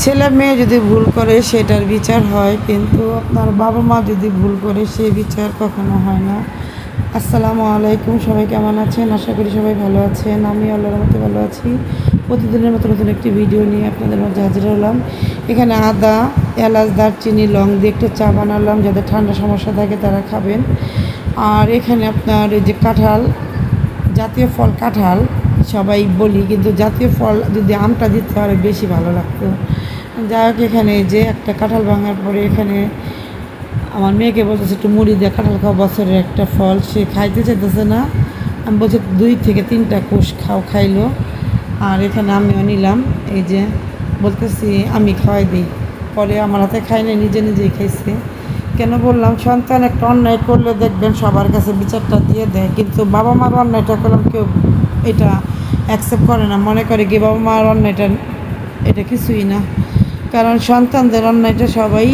ছেলে মেয়ে যদি ভুল করে সেটার বিচার হয়, কিন্তু আপনার বাবা মা যদি ভুল করে সে বিচার কখনো হয় না। আসসালামু আলাইকুম, সবাই কেমন আছেন? আশা করি সবাই ভালো আছেন। আমি আল্লাহর মতো ভালো আছি। প্রতিদিনের মতো নতুন একটি ভিডিও নিয়ে আপনাদের মাঝে হাজির হলাম। এখানে আদা, এলাচ, দারচিনি, লং দিয়ে একটু চা বানালাম, যাদের ঠান্ডা সমস্যা থাকে তারা খাবেন। আর এখানে আপনার এই যে কাঁঠাল, জাতীয় ফল কাঁঠাল সবাই বলি, কিন্তু জাতীয় ফল যদি আমটা দিতে পারে বেশি ভালো লাগতো। যাই হোক, এখানে যে একটা কাঁঠাল ভাঙার পরে এখানে আমার মেয়েকে বলতেছে একটু মুড়ি দিয়ে কাঁঠাল খাওয়া, বছরের একটা ফল, সে খাইতে চাইতেছে না। আমি বলছি 2 থেকে 3টা কোষ খাও, খাইলো। আর এখানে আমিও নিলাম, এই যে বলতেছি আমি খাওয়াই দিই, পরে আমার হাতে খাই না, নিজে নিজেই খাইছে। কেন বললাম, সন্তান একটা অন্যায় করলে দেখবেন সবার কাছে বিচারটা দিয়ে দেয়, কিন্তু বাবা মার অন্যায়টা করলাম কেউ এটা অ্যাকসেপ্ট করে না, মনে করে কি বাবা মার অন্যায়টা এটা কিছুই না। কারণ সন্তানদের অন্যায়টা সবাই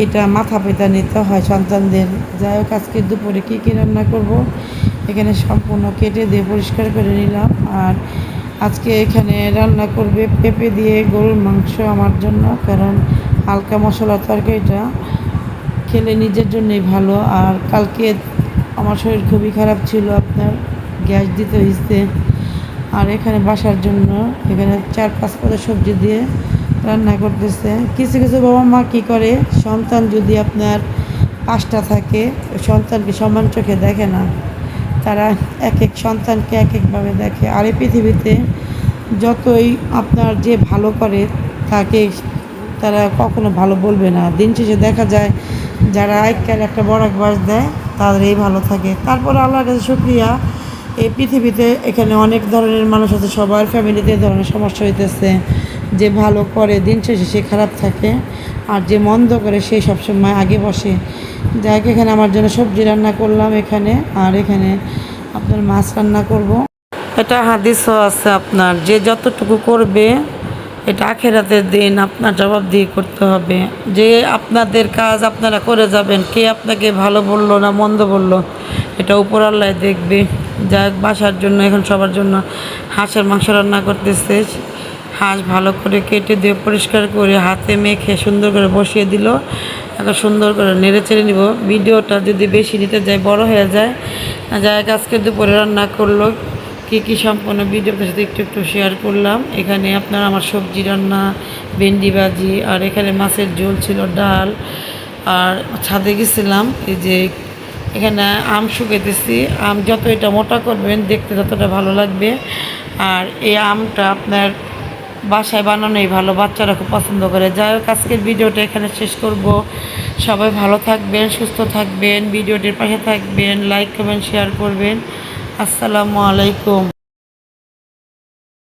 এটা মাথা পেতে নিতে হয় সন্তানদের। যাই হোক, আজকে দুপুরে কী কী রান্না করব এখানে সম্পূর্ণ কেটে দিয়ে পরিষ্কার করে নিলাম। আর আজকে এখানে রান্না করবে পেঁপে দিয়ে গরুর মাংস আমার জন্য, কারণ হালকা মশলা তরকারিটা খেলে নিজের জন্যই ভালো। আর কালকে আমার শরীর খুবই খারাপ ছিল, আপনার গ্যাস দিতে হয়েছে। আর এখানে বাসার জন্য এখানে 4-5 পদের সবজি দিয়ে রান্না করতেছে। কিছু কিছু বাবা মা কী করে, সন্তান যদি আপনার 5টা থাকে, সন্তানকে সমান চোখে দেখে না, তারা এক এক সন্তানকে এক একভাবে দেখে। আর এই পৃথিবীতে যতই আপনার যে ভালো করে তাকে তারা কখনো ভালো বলবে না। দিন শেষে দেখা যায় যারা আজকাল একটা বড় বাস দেয় তাদেরই ভালো থাকে। তারপরে আল্লাহর কাছে শুকরিয়া, এই পৃথিবীতে এখানে অনেক ধরনের মানুষ আছে, সবার ফ্যামিলিতে এই ধরনের সমস্যা হইতেছে। যে ভালো করে দিন শেষে সে খারাপ থাকে, আর যে মন্দ করে সে সবসময় আগে বসে। যাই হোক, এখানে আমার জন্য সবজি রান্না করলাম এখানে, আর এখানে আপনার মাছ রান্না করব। এটা হাদিসও আছে, আপনার যে যতটুকু করবে এটা আখেরাতের দিন আপনার জবাবদিহি করতে হবে। যে আপনাদের কাজ আপনারা করে যাবেন, কে আপনাকে ভালো বললো না মন্দ বললো এটা উপর আল্লাহ দেখবে। যা বাসার জন্য এখন সবার জন্য হাঁসের মাংস রান্না করতেছে। হাঁস ভালো করে কেটে দিয়ে পরিষ্কার করে হাতে মেখে সুন্দর করে বসিয়ে দিল। এখন সুন্দর করে নেড়ে চেড়ে নিব। ভিডিওটা যদি বেশি নিতে যায় বড় হয়ে যায়। যাই হোক, আজকে দুপুরে রান্না করলো কী কী সম্পূর্ণ ভিডিওটার সাথে একটু একটু শেয়ার করলাম। এখানে আপনার আমার সবজি রান্না, ভেন্ডি ভাজি, আর এখানে মাছের ঝোল ছিল, ডাল। আর ছাদে গেছিলাম, এই যে এখানে আম শুকাইতেছি। আম যত এটা মোটা করবেন দেখতে ততটা ভালো লাগবে। আর এই আমটা আপনার বাসায় বানানোই ভালো, বাচ্চারা খুব পছন্দ করে। যাই হোক, আজকের ভিডিওটা এখানে শেষ করব। সবাই ভালো থাকবেন, সুস্থ থাকবেন, ভিডিওটির পাশে থাকবেন, লাইক কমেন্ট শেয়ার করবেন। আসসালামু আলাইকুম।